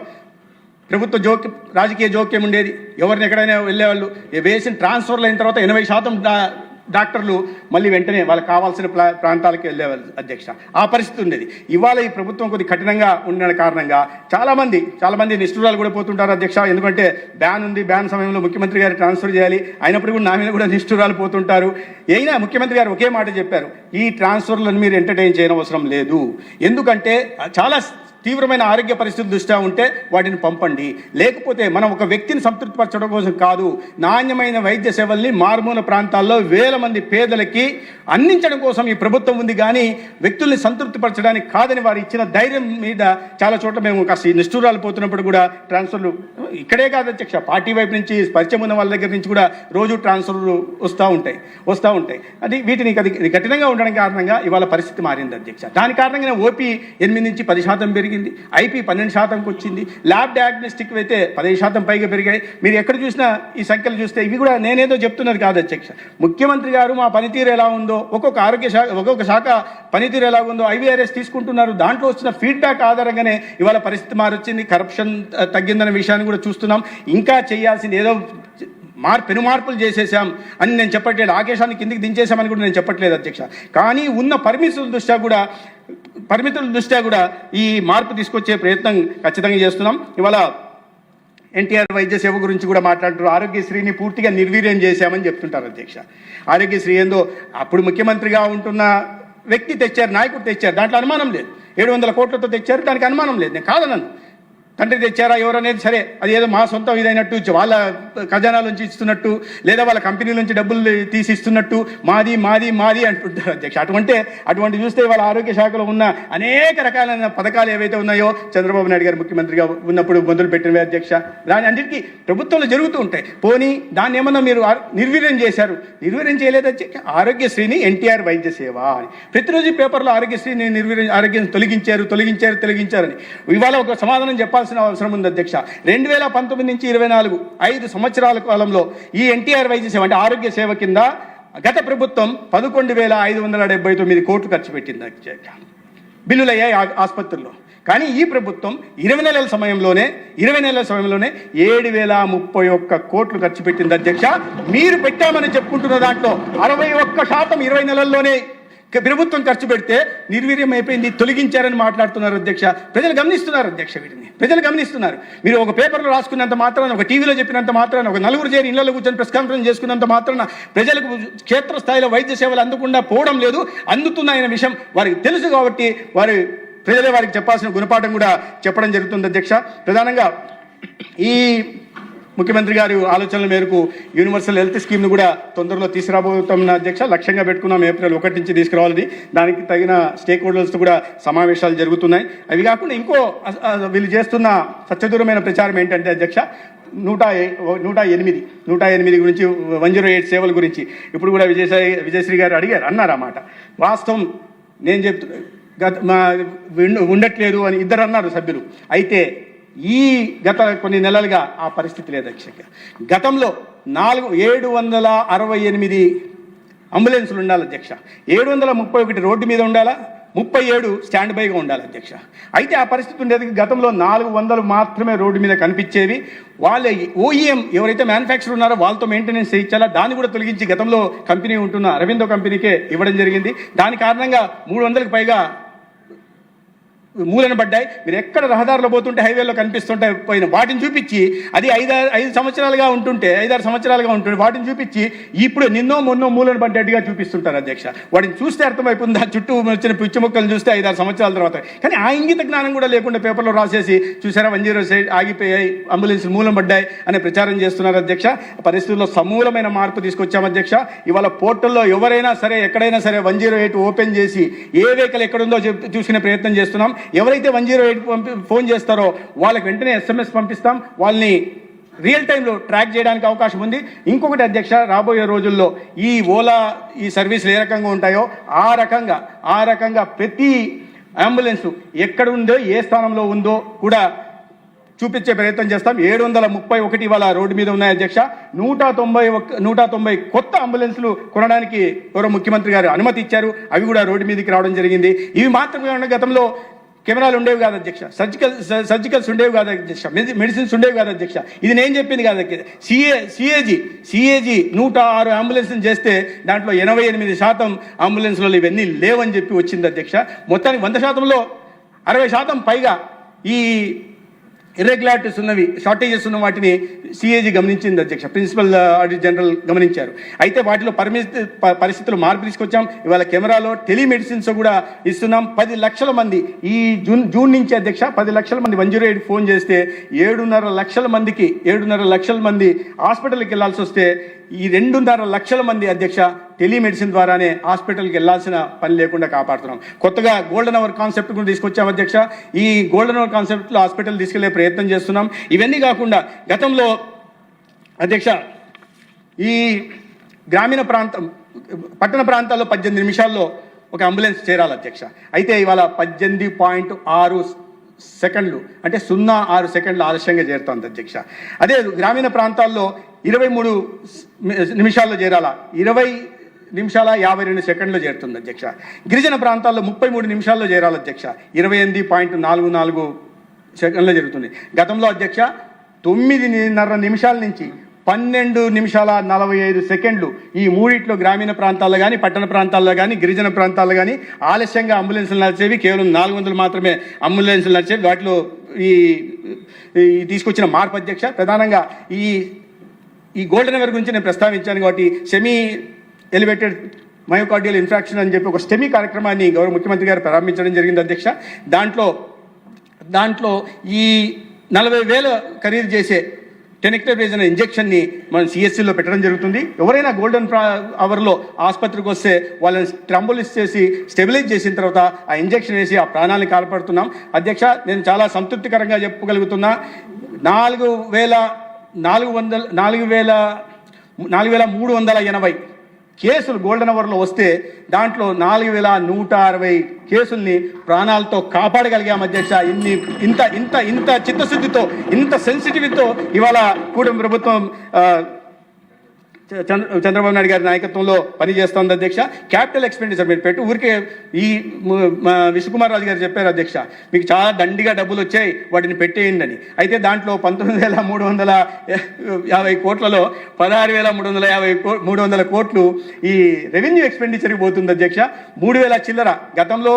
ప్రభుత్వ జోక్యం, రాజకీయ జోక్యం ఉండేది. ఎవరిని ఎక్కడైనా వెళ్ళేవాళ్ళు వేసిన ట్రాన్స్ఫర్లు అయిన తర్వాత 80% డాక్టర్లు మళ్ళీ వెంటనే వాళ్ళకి కావాల్సిన ప్రాంతాలకు వెళ్ళేవాళ్ళు అధ్యక్ష. ఆ పరిస్థితి ఉండేది. ఇవాళ ఈ ప్రభుత్వం కొద్ది కఠినంగా ఉన్న కారణంగా చాలామంది నిష్ఠురాలు కూడా పోతుంటారు అధ్యక్ష. ఎందుకంటే బ్యాన్ ఉంది, బ్యాన్ సమయంలో ముఖ్యమంత్రి గారు ట్రాన్స్ఫర్ చేయాలి, అయినప్పుడు కూడా నా మీద కూడా నిష్ఠురాలు పోతుంటారు. అయినా ముఖ్యమంత్రి గారు ఒకే మాట చెప్పారు, ఈ ట్రాన్స్ఫర్లను మీరు ఎంటర్టైన్ చేయడం అవసరం లేదు, ఎందుకంటే చాలా తీవ్రమైన ఆరోగ్య పరిస్థితుల దృష్ట్యా ఉంటే వాటిని పంపండి, లేకపోతే మనం ఒక వ్యక్తిని సంతృప్తిపరచడం కోసం కాదు, నాణ్యమైన వైద్య సేవల్ని మారుమూల ప్రాంతాల్లో 1000 మంది పేదలకి అందించడం కోసం ఈ ప్రభుత్వం ఉంది, కానీ వ్యక్తుల్ని సంతృప్తిపరచడానికి కాదని వారు ఇచ్చిన ధైర్యం మీద చాలా చోట్ల మేము కాస్త నిష్ఠూరాలు పోతున్నప్పుడు కూడా ట్రాన్స్ఫర్లు ఇక్కడే కాదు అధ్యక్ష, పార్టీ వైపు నుంచి పరిచయం ఉన్న వాళ్ళ దగ్గర నుంచి కూడా రోజు ట్రాన్స్ఫర్లు వస్తూ ఉంటాయి. అది వీటిని కఠినంగా ఉండడం కారణంగా ఇవాళ పరిస్థితి మారింది అధ్యక్ష. దాని కారణంగా ఓపీ 8 నుంచి 10% పెరిగి పెరిగింది, ఐపీ 12%కి వచ్చింది, ల్యాబ్ డయాగ్నోస్టిక్ అయితే 15% పైగా పెరిగాయి. మీరు ఎక్కడ చూసినా ఈ సంఖ్యలు చూస్తే ఇవి కూడా నేనేదో చెప్తున్నది కాదు అధ్యక్ష. ముఖ్యమంత్రి గారు మా పనితీరు ఎలా ఉందో, ఒక్కొక్క శాఖ పనితీరు ఎలా ఉందో IVRS తీసుకుంటున్నారు. దాంట్లో వచ్చిన ఫీడ్బ్యాక్ ఆధారంగానే ఇవాళ పరిస్థితి మారొచ్చింది. కరప్షన్ తగ్గిందనే విషయాన్ని కూడా చూస్తున్నాం. ఇంకా చేయాల్సింది ఏదో పెను మార్పులు చేసేసాం అని నేను చెప్పట్లేదు, ఆకేశాన్ని కిందికి దించేసామని కూడా నేను చెప్పట్లేదు అధ్యక్ష. కానీ ఉన్న పరిమితుల దృష్ట్యా కూడా ఈ మార్పు తీసుకొచ్చే ప్రయత్నం ఖచ్చితంగా చేస్తున్నాం. ఇవాళ ఎన్టీఆర్ వైద్య సేవ గురించి కూడా మాట్లాడుతున్నారు. ఆరోగ్యశ్రీని పూర్తిగా నిర్వీర్యం చేశామని చెప్తుంటారు అధ్యక్ష. ఆరోగ్యశ్రీ ఏందో అప్పుడు ముఖ్యమంత్రిగా ఉంటున్న వ్యక్తి తెచ్చారు, నాయకుడు తెచ్చారు, దాంట్లో అనుమానం లేదు. 700 కోట్లతో తెచ్చారు, దానికి అనుమానం లేదు. నేను కాదన్నాను. తండ్రి తెచ్చారా ఎవరనేది సరే, అది ఏదో మా సొంతం ఇదైనట్టు, వాళ్ళ ఖజానాల నుంచి ఇస్తున్నట్టు, లేదా వాళ్ళ కంపెనీ నుంచి డబ్బులు తీసి ఇస్తున్నట్టు మాది మాది మాది అంటుంటారు అధ్యక్ష. అటువంటి చూస్తే వాళ్ళ ఆరోగ్య శాఖలో ఉన్న అనేక రకాలైన పథకాలు ఏవైతే ఉన్నాయో చంద్రబాబు నాయుడు గారు ముఖ్యమంత్రిగా ఉన్నప్పుడు మొదలు పెట్టినవి అధ్యక్ష. దాని అన్నిటికీ ప్రభుత్వంలో జరుగుతూ ఉంటాయి. పోనీ దాన్ని ఏమన్నా మీరు నిర్వీర్యం చేశారు? నిర్వీర్యం చేయలేదు అధ్యక్ష. ఆరోగ్యశ్రీని ఎన్టీఆర్ వైద్య సేవ అని ప్రతిరోజు పేపర్లో ఆరోగ్యశ్రీని ఆరోగ్యం తొలగించారని ఇవాళ ఒక సమాధానం చెప్పాల్సిన అవసరం ఉంది అధ్యక్ష. 2019 నుంచి 24 5 సంవత్సరాల కాలంలో ఈ ఎన్టీఆర్ వైద్య సేవ అంటే ఆరోగ్య సేవ కింద గత ప్రభుత్వం 11,579 కోట్లు ఖర్చు పెట్టింది అధ్యక్ష. బిల్లులు అయ్యాయి ఆసుపత్రుల్లో. కానీ ఈ ప్రభుత్వం 20 నెలల సమయంలోనే 7,031 కోట్లు ఖర్చు పెట్టింది అధ్యక్ష. మీరు పెట్టామని చెప్పుకుంటున్న దాంట్లో 61% 20 నెలల్లోనే ప్రభుత్వం ఖర్చు పెడితే నిర్వీర్యం అయిపోయింది, తొలగించారని మాట్లాడుతున్నారు అధ్యక్ష. ప్రజలు గమనిస్తున్నారు అధ్యక్ష, వీటిని ప్రజలు గమనిస్తున్నారు. మీరు ఒక పేపర్లో రాసుకున్నంత మాత్రాన, ఒక టీవీలో చెప్పినంత మాత్రాన, ఒక నలుగురు చేరి ఇళ్లలో కూర్చొని ప్రెస్ కాన్ఫరెన్స్ చేసుకున్నంత మాత్రాన ప్రజలకు క్షేత్రస్థాయిలో వైద్య సేవలు అందకుండా పోవడం లేదు, అందుతున్నాయన్న విషయం వారికి తెలుసు. కాబట్టి ప్రజలే వారికి చెప్పాల్సిన గుణపాఠం కూడా చెప్పడం జరుగుతుంది అధ్యక్ష. ప్రధానంగా ఈ ముఖ్యమంత్రి గారి ఆలోచనల మేరకు యూనివర్సల్ హెల్త్ స్కీమ్ను కూడా తొందరలో తీసుకురాబోతున్న అధ్యక్ష. లక్ష్యంగా పెట్టుకున్నాం April 1 నుంచి తీసుకురావాలని. దానికి తగిన స్టేక్ హోల్డర్స్తో కూడా సమావేశాలు జరుగుతున్నాయి. అవి కాకుండా ఇంకో వీళ్ళు చేస్తున్న సత్యదూరమైన ప్రచారం ఏంటంటే అధ్యక్ష, 108 గురించి 108 సేవల గురించి ఇప్పుడు కూడా విజయశ్రీ గారు అన్నారు అన్నమాట. వాస్తవం నేను ఉండట్లేదు అని ఇద్దరు అన్నారు సభ్యులు. అయితే ఈ గత కొన్ని నెలలుగా ఆ పరిస్థితి లేదు అధ్యక్ష. గతంలో 768 అంబులెన్సులు ఉండాలి అధ్యక్ష. 731 రోడ్డు మీద ఉండాలా, 37 స్టాండ్ బైగా ఉండాలి అధ్యక్ష. అయితే ఆ పరిస్థితి ఉండేది. గతంలో 400 మాత్రమే రోడ్డు మీద కనిపించేవి. వాళ్ళ OEM ఎవరైతే మ్యానుఫ్యాక్చర్ ఉన్నారో వాళ్ళతో మెయింటెనెన్స్ చేయించాలా, దాన్ని కూడా తొలగించి గతంలో కంపెనీ ఉంటున్న అరవిందో కంపెనీకే ఇవ్వడం జరిగింది. దాని కారణంగా 300కి పైగా మూలన పడ్డాయి. మీరు ఎక్కడ రహదారిలో పోతుంటే హైవేలో కనిపిస్తుంటాయి పోయిన వాటిని చూపించి, అది 5-6 సంవత్సరాలుగా ఉంటుంటే వాటిని చూపించి ఇప్పుడు మొన్నో మూలన పడ్డట్టుగా చూపిస్తుంటారు అధ్యక్ష. వాటిని చూస్తే అర్థమైపోతుంది, ఆ చుట్టూ వచ్చిన పిచ్చి మొక్కలు చూస్తే 5-6 సంవత్సరాల తర్వాత. కానీ ఆ ఇంగిత జ్ఞానం కూడా లేకుండా పేపర్లో రాసేసి చూసారా 108 ఆగిపోయాయి, అంబులెన్స్లు మూలం పడ్డాయి అనే ప్రచారం చేస్తున్నారు అధ్యక్ష. పరిస్థితుల్లో సమూలమైన మార్పు తీసుకొచ్చాం అధ్యక్ష. ఇవాళ పోర్టల్లో ఎవరైనా సరే ఎక్కడైనా సరే 108 ఓపెన్ చేసి ఏ వెహికల్ ఎక్కడుందో చూసుకునే ప్రయత్నం చేస్తున్నాం. ఎవరైతే 108 ఫోన్ చేస్తారో వాళ్ళకి వెంటనే SMS పంపిస్తాం. వాళ్ళని రియల్ టైంలో ట్రాక్ చేయడానికి అవకాశం ఉంది. ఇంకొకటి అధ్యక్ష, రాబోయే రోజుల్లో ఈ ఓలా ఈ సర్వీసులు ఏ రకంగా ఉంటాయో ఆ రకంగా ప్రతి అంబులెన్స్ ఎక్కడ ఉందో ఏ స్థానంలో ఉందో కూడా చూపించే ప్రయత్నం చేస్తాం. 731 ఇవాళ రోడ్డు మీద ఉన్నాయి అధ్యక్ష. 190 కొత్త అంబులెన్స్లు కొనడానికి గౌరవ ముఖ్యమంత్రి గారు అనుమతి ఇచ్చారు. అవి కూడా రోడ్డు మీదకి రావడం జరిగింది. ఇవి మాత్రమే ఉన్న గతంలో కెమెరాలు ఉండేవి కాదు అధ్యక్ష, సర్జికల్స్ ఉండేవి కాదు అధ్యక్ష, మెడిసిన్స్ ఉండేవి కాదు అధ్యక్ష. ఇది నేను చెప్పింది కాదు అధ్యక్ష. సిఏజీ 106 అంబులెన్స్లు చేస్తే దాంట్లో 88% అంబులెన్స్లలో ఇవన్నీ లేవని చెప్పి వచ్చింది అధ్యక్ష. మొత్తానికి 100%లో 60% పైగా ఈ ఇర్రెగ్యులారిటీస్ ఉన్నవి, షార్టేజెస్ ఉన్న వాటిని సిఏజీ గమనించింది అధ్యక్ష. ప్రిన్సిపల్ ఆడిటర్ జనరల్ గమనించారు. అయితే వాటిలో పరిస్థితులు మార్పు తీసుకొచ్చాం. ఇవాళ కెమెరాలో టెలిమెడిసిన్స్ కూడా ఇస్తున్నాం. 10 లక్షల మంది ఈ జూన్ నుంచి అధ్యక్ష 10 లక్షల మంది 108 ఫోన్ చేస్తే 7.5 లక్షల మంది హాస్పిటల్కి వెళ్లాల్సి వస్తే ఈ 2.5 లక్షల మంది అధ్యక్ష టెలిమెడిసిన్ ద్వారానే హాస్పిటల్కి వెళ్లాల్సిన పని లేకుండా కాపాడుతున్నాం. కొత్తగా గోల్డెన్ అవర్ కాన్సెప్ట్ కూడా తీసుకొచ్చాం అధ్యక్ష. ఈ గోల్డెన్ అవర్ కాన్సెప్ట్లో హాస్పిటల్ తీసుకెళ్లే ప్రయత్నం చేస్తున్నాం. ఇవన్నీ కాకుండా గతంలో అధ్యక్ష ఈ పట్టణ ప్రాంతాల్లో 18 నిమిషాల్లో ఒక అంబులెన్స్ చేరాలి అధ్యక్ష. అయితే ఇవాళ 18.6 సెకండ్లు అంటే 0.6 సెకండ్లు ఆలస్యంగా చేరుతోంది అధ్యక్ష. అదే గ్రామీణ ప్రాంతాల్లో 23 నిమిషాల్లో చేరాల 20 నిమిషాల 52 సెకండ్లో చేరుతుంది అధ్యక్ష. గిరిజన ప్రాంతాల్లో 33 నిమిషాల్లో చేరాలి అధ్యక్ష, 28.44 సెకండ్లో జరుగుతుంది. గతంలో అధ్యక్ష 9.5 నిమిషాల నుంచి 12 నిమిషాల 45 సెకండ్లు ఈ మూడిట్లో గ్రామీణ ప్రాంతాల్లో కానీ పట్టణ ప్రాంతాల్లో కానీ గిరిజన ప్రాంతాల్లో కానీ ఆలస్యంగా అంబులెన్సులు నడిచేవి. కేవలం 400 మాత్రమే అంబులెన్సులు నడిచేవి. వాటిలో ఈ తీసుకొచ్చిన మార్పు అధ్యక్ష ప్రధానంగా ఈ గోల్డెన్ అవర్ గురించి నేను ప్రస్తావించాను కాబట్టి సెమీ ఎలివేటెడ్ మయోకార్డియల్ ఇన్ఫ్రాక్షన్ అని చెప్పి ఒక స్టెమీ కార్యక్రమాన్ని గౌరవ ముఖ్యమంత్రి గారు ప్రారంభించడం జరిగింది అధ్యక్ష. దాంట్లో ఈ 40,000 ఖరీదు చేసే టెనెక్టోప్రేజన్ ఇంజెక్షన్ని మనం సిఎస్సిలో పెట్టడం జరుగుతుంది. ఎవరైనా గోల్డెన్ అవర్లో ఆసుపత్రికి వస్తే వాళ్ళని ట్రంబులిస్ చేసి స్టెబిలైజ్ చేసిన తర్వాత ఆ ఇంజెక్షన్ వేసి ఆ ప్రాణాలను కాపాడుతున్నాం అధ్యక్ష. నేను చాలా సంతృప్తికరంగా చెప్పగలుగుతున్నా. 4,380 కేసులు గోల్డెన్ అవర్లో వస్తే దాంట్లో 4,160 కేసుల్ని ప్రాణాలతో కాపాడగలిగాం అధ్యక్ష. ఇంత చిత్తశుద్ధితో ఇంత సెన్సిటివిటీతో ఇవాళ కూటమి ప్రభుత్వం చంద్రబాబు నాయుడు గారి నాయకత్వంలో పనిచేస్తోంది అధ్యక్ష. క్యాపిటల్ ఎక్స్పెండిచర్ మీరు పెట్టి ఊరికే ఈ విశ్వకుమార్ రాజు గారు చెప్పారు అధ్యక్ష, మీకు చాలా దండిగా డబ్బులు వచ్చాయి వాటిని పెట్టేయండి అని. అయితే దాంట్లో 19,350 కోట్లలో 16,350 కోట్లు ఈ రెవెన్యూ ఎక్స్పెండిచర్కి పోతుంది అధ్యక్ష. 3,000 చిల్లర. గతంలో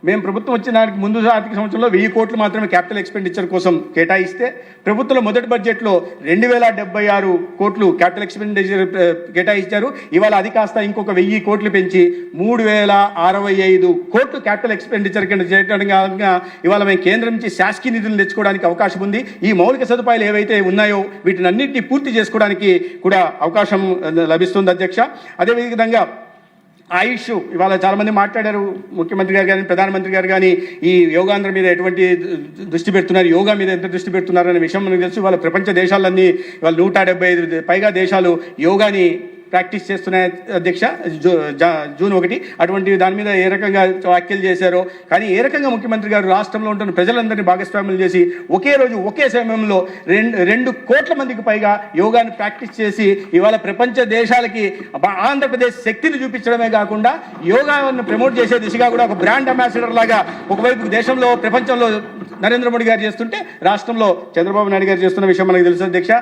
మేము ప్రభుత్వం వచ్చిన దానికి ముందు ఆర్థిక సంవత్సరంలో 1000 కోట్లు మాత్రమే క్యాపిటల్ ఎక్స్పెండిచర్ కోసం కేటాయిస్తే ప్రభుత్వంలో మొదటి బడ్జెట్లో 2,076 కోట్లు క్యాపిటల్ ఎక్స్పెండిచర్ కేటాయించారు. ఇవాళ అది కాస్త ఇంకొక 1000 కోట్లు పెంచి 3,065 కోట్లు క్యాపిటల్ ఎక్స్పెండిచర్ కింద చేయడానికి ఇవాళ మేము కేంద్రం నుంచి శాసకీయ నిధులు తెచ్చుకోవడానికి అవకాశం ఉంది. ఈ మౌలిక సదుపాయాలు ఏవైతే ఉన్నాయో వీటిని అన్నింటినీ పూర్తి చేసుకోవడానికి కూడా అవకాశం లభిస్తుంది అధ్యక్ష. అదేవిధంగా ఆయుష్ ఇవాళ చాలామంది మాట్లాడారు, ముఖ్యమంత్రి గారు కానీ ప్రధానమంత్రి గారు కానీ ఈ యోగాంధ్ర మీద ఎటువంటి దృష్టి పెడుతున్నారు, యోగా మీద ఎంత దృష్టి పెడుతున్నారు అనే విషయం మనకు తెలుసు. వాళ్ళ ప్రపంచ దేశాలన్నీ ఇవాళ 175 పైగా దేశాలు యోగాని ప్రాక్టీస్ చేస్తున్నాయి అధ్యక్ష. జూన్ 1 అటువంటి దాని మీద ఏ రకంగా వ్యాఖ్యలు చేశారో కానీ ఏ రకంగా ముఖ్యమంత్రి గారు రాష్ట్రంలో ఉంటున్న ప్రజలందరినీ భాగస్వామ్యం చేసి ఒకే రోజు ఒకే సమయంలో 2 కోట్ల మందికి పైగా యోగాని ప్రాక్టీస్ చేసి ఇవాళ ప్రపంచ దేశాలకి ఆంధ్రప్రదేశ్ శక్తిని చూపించడమే కాకుండా యోగాను ప్రమోట్ చేసే దిశగా కూడా ఒక బ్రాండ్ అంబాసిడర్ లాగా ఒకవైపు దేశంలో ప్రపంచంలో నరేంద్ర మోడీ గారు చేస్తుంటే రాష్ట్రంలో చంద్రబాబు నాయుడు గారు చేస్తున్న విషయం మనకు తెలుసు అధ్యక్ష.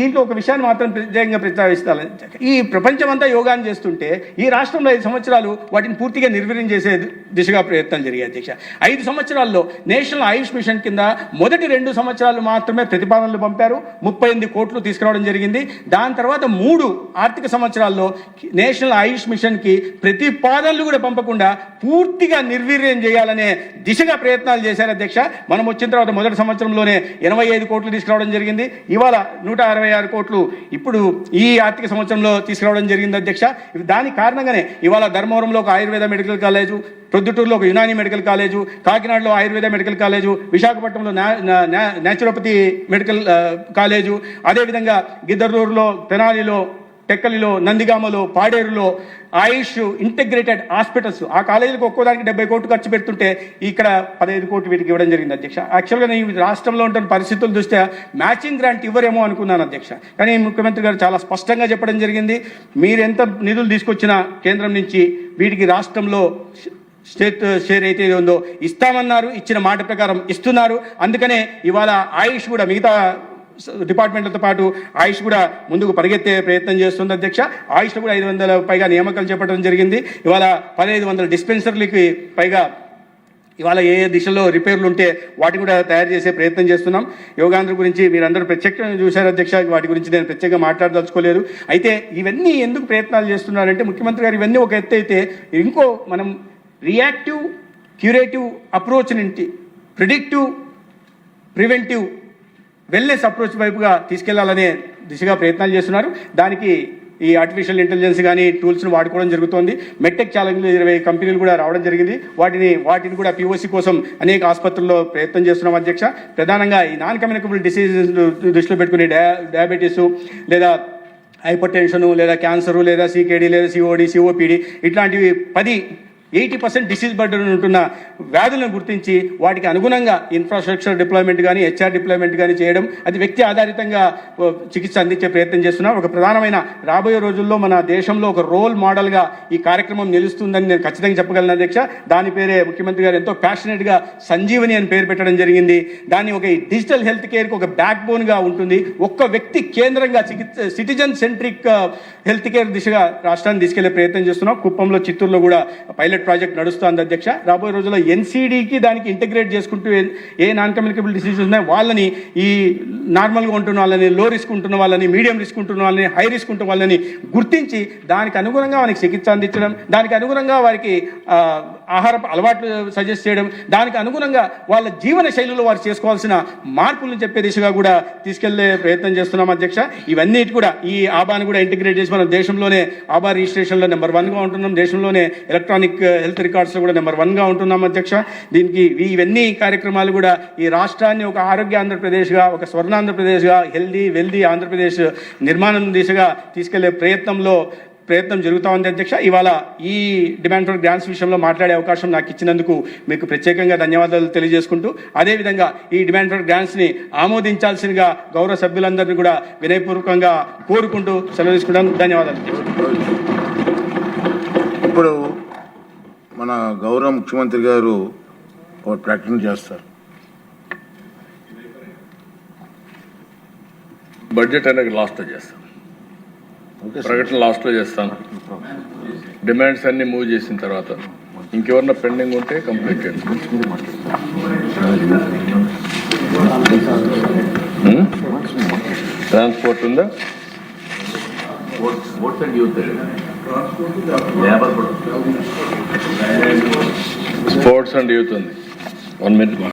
దీంట్లో ఒక విషయాన్ని మాత్రం ప్రత్యేకంగా ప్రస్తావిస్తాను. ఈ ప్రపంచమంతా యోగాన్ని చేస్తుంటే ఈ రాష్ట్రంలో 5 సంవత్సరాలు వాటిని పూర్తిగా నిర్వీర్యం చేసే దిశగా ప్రయత్నాలు జరిగాయి అధ్యక్ష. 5 సంవత్సరాల్లో నేషనల్ ఆయుష్ మిషన్ కింద మొదటి 2 సంవత్సరాలు మాత్రమే ప్రతిపాదనలు పంపారు, 38 కోట్లు తీసుకురావడం జరిగింది. దాని తర్వాత 3 ఆర్థిక సంవత్సరాల్లో నేషనల్ ఆయుష్ మిషన్కి ప్రతిపాదనలు కూడా పంపకుండా పూర్తిగా నిర్వీర్యం చేయాలనే దిశగా ప్రయత్నాలు చేశారు అధ్యక్ష. మనం వచ్చిన తర్వాత మొదటి సంవత్సరంలోనే 85 కోట్లు తీసుకురావడం జరిగింది. ఇవాళ 166 కోట్లు ఇప్పుడు ఈ ఆర్థిక సంవత్సరంలో తీసుకురావడం జరిగింది అధ్యక్ష. దానికి కారణంగానే ఇవాళ ధర్మవరంలో ఒక ఆయుర్వేద మెడికల్ కాలేజు, ప్రొద్దుటూరులో ఒక యునాని మెడికల్ కాలేజు, కాకినాడలో ఆయుర్వేద మెడికల్ కాలేజు, విశాఖపట్నంలో న్యాచురోపతి మెడికల్ కాలేజు, అదేవిధంగా గిద్దరూరులో, తెనాలిలో, టెక్కలిలో, నందిగామలో, పాడేరులో ఆయుష్ ఇంటిగ్రేటెడ్ హాస్పిటల్స్ ఆ కాలేజీలకు ఒక్కోదానికి 70 కోట్లు ఖర్చు పెడుతుంటే ఇక్కడ 15 కోట్లు వీటికి ఇవ్వడం జరిగింది అధ్యక్ష. యాక్చువల్గా నేను రాష్ట్రంలో ఉంటున్న పరిస్థితుల దృష్ట్యా మ్యాచింగ్ గ్రాంట్ ఇవ్వరేమో అనుకున్నాను అధ్యక్ష. కానీ ముఖ్యమంత్రి గారు చాలా స్పష్టంగా చెప్పడం జరిగింది, మీరు ఎంత నిధులు తీసుకొచ్చినా కేంద్రం నుంచి వీటికి రాష్ట్రంలో స్టేట్ షేర్ అయితే ఉందో ఇస్తామన్నారు, ఇచ్చిన మాట ప్రకారం ఇస్తున్నారు. అందుకనే ఇవాళ ఆయుష్ కూడా మిగతా డిపార్ట్మెంట్లతో పాటు ఆయుష్ కూడా ముందుకు పరిగెత్తే ప్రయత్నం చేస్తుంది అధ్యక్ష. ఆయుష్లో కూడా 500 పైగా నియామకాలు చేపట్టడం జరిగింది. ఇవాళ 1,500 డిస్పెన్సరీలకి పైగా ఇవాళ ఏ దిశలో రిపేర్లు ఉంటే వాటిని కూడా తయారు చేసే ప్రయత్నం చేస్తున్నాం. యోగాంధ్ర గురించి మీరందరూ ప్రత్యేకంగా చూశారు అధ్యక్ష, వాటి గురించి నేను ప్రత్యేకంగా మాట్లాడదలుచుకోలేదు. అయితే ఇవన్నీ ఎందుకు ప్రయత్నాలు చేస్తున్నారంటే ముఖ్యమంత్రి గారు ఇవన్నీ ఒక ఎత్తు అయితే ఇంకో మనం రియాక్టివ్ క్యూరేటివ్ అప్రోచ్ నుండి ప్రిడిక్టివ్ ప్రివెంటివ్ వెల్నెస్ అప్రోచ్ వైపుగా తీసుకెళ్లాలనే దిశగా ప్రయత్నాలు చేస్తున్నారు. దానికి ఈ ఆర్టిఫిషియల్ ఇంటెలిజెన్స్ కానీ టూల్స్ను వాడుకోవడం జరుగుతోంది. మెట్టెక్ ఛాలెంజ్లో 20 కంపెనీలు కూడా రావడం జరిగింది. వాటిని కూడా POC కోసం అనేక ఆసుపత్రుల్లో ప్రయత్నం చేస్తున్నాం అధ్యక్ష. ప్రధానంగా ఈ నాన్ కమ్యూనికబుల్ డిసీజెస్ దృష్టిలో పెట్టుకుని డయాబెటీసు లేదా హైపర్ టెన్షను లేదా క్యాన్సరు లేదా CKD లేదా COD COPD ఇట్లాంటివి 10 80% డిసీజ్ బర్డెన్ ఉంటున్న వ్యాధులను గుర్తించి వాటికి అనుగుణంగా ఇన్ఫ్రాస్ట్రక్చర్ డిప్లాయ్మెంట్ కానీ హెచ్ఆర్ డిప్లాయ్మెంట్ కానీ చేయడం, అది వ్యక్తి ఆధారితంగా చికిత్స అందించే ప్రయత్నం చేస్తున్నాం. ఒక ప్రధానమైన రాబోయే రోజుల్లో మన దేశంలో ఒక రోల్ మోడల్గా ఈ కార్యక్రమం నిలుస్తుందని నేను ఖచ్చితంగా చెప్పగలను అధ్యక్ష. దాని పేరే ముఖ్యమంత్రి గారు ఎంతో ప్యాషనెట్గా సంజీవని అని పేరు పెట్టడం జరిగింది. దాన్ని ఒక డిజిటల్ హెల్త్ కేర్కి ఒక బ్యాక్ బోన్గా ఉంటుంది. ఒక్క వ్యక్తి కేంద్రంగా సిటిజన్ సెంట్రిక్ హెల్త్ కేర్ దిశగా రాష్ట్రాన్ని తీసుకెళ్లే ప్రయత్నం చేస్తున్నాం. కుప్పంలో, చిత్తూరులో కూడా పైలట్ ప్రాజెక్ట్ నడుస్తుంది అధ్యక్ష. రాబోయే రోజుల్లో ఎన్సీడీకి దానికి ఇంటిగ్రేట్ చేసుకుంటూ ఏ నాన్ కమ్యూనికబుల్ డిసీజెస్ ఉన్నాయి వాళ్ళని, ఈ నార్మల్గా ఉంటున్న వాళ్ళని, లో రిస్క్ ఉంటున్న వాళ్ళని, మీడియం రిస్క్ ఉంటున్న వాళ్ళని, హై రిస్క్ ఉంటున్న వాళ్ళని గుర్తించి దానికి అనుగుణంగా వారికి చికిత్స అందించడం, దానికి అనుగుణంగా వారికి ఆహార అలవాట్లు సజెస్ట్ చేయడం, దానికి అనుగుణంగా వాళ్ళ జీవన శైలిలో వారు చేసుకోవాల్సిన మార్పులను చెప్పే దిశగా కూడా తీసుకెళ్లే ప్రయత్నం చేస్తున్నాం అధ్యక్ష. ఇవన్నీ కూడా ఈ ఆబాను కూడా ఇంటిగ్రేట్ చేసి మనం దేశంలోనే ఆబా రిజిస్ట్రేషన్లో నెంబర్ 1గా ఉంటున్నాం. దేశంలోనే ఎలక్ట్రానిక్ హెల్త్ రికార్డ్స్లో కూడా నెంబర్ 1గా ఉంటున్నాం అధ్యక్ష. దీనికి ఇవన్నీ కార్యక్రమాలు కూడా ఈ రాష్ట్రాన్ని ఒక ఆరోగ్య ఆంధ్రప్రదేశ్గా, ఒక స్వర్ణ ఆంధ్రప్రదేశ్గా, హెల్దీ వెల్దీ ఆంధ్రప్రదేశ్ నిర్మాణం దిశగా తీసుకెళ్లే ప్రయత్నం జరుగుతూ ఉంది అధ్యక్ష. ఇవాళ ఈ డిమాండ్ ఫర్ గ్రాంట్స్ విషయంలో మాట్లాడే అవకాశం నాకు ఇచ్చినందుకు మీకు ప్రత్యేకంగా ధన్యవాదాలు తెలియజేసుకుంటూ, అదేవిధంగా ఈ డిమాండ్ ఫర్ గ్రాంట్స్ని ఆమోదించాల్సిందిగా గౌరవ సభ్యులందరినీ కూడా వినయపూర్వకంగా కోరుకుంటూ సెలవు తీసుకుంటాను. ధన్యవాదాలు. ఇప్పుడు మన గౌరవ ముఖ్యమంత్రి గారు ఒక ప్రకటన చేస్తారు. బడ్జెట్ అనేది లాస్ట్లో చేస్తాను, ప్రకటన లాస్ట్లో చేస్తాను. డిమాండ్స్ అన్ని మూవ్ చేసిన తర్వాత ఇంకెవరన్నా పెండింగ్ ఉంటే కంప్లీట్ చేయండి. ట్రాన్స్పోర్ట్ ఉందా? స్పోర్ట్స్ అండ్ యూత్ ఉంది. 1 minute.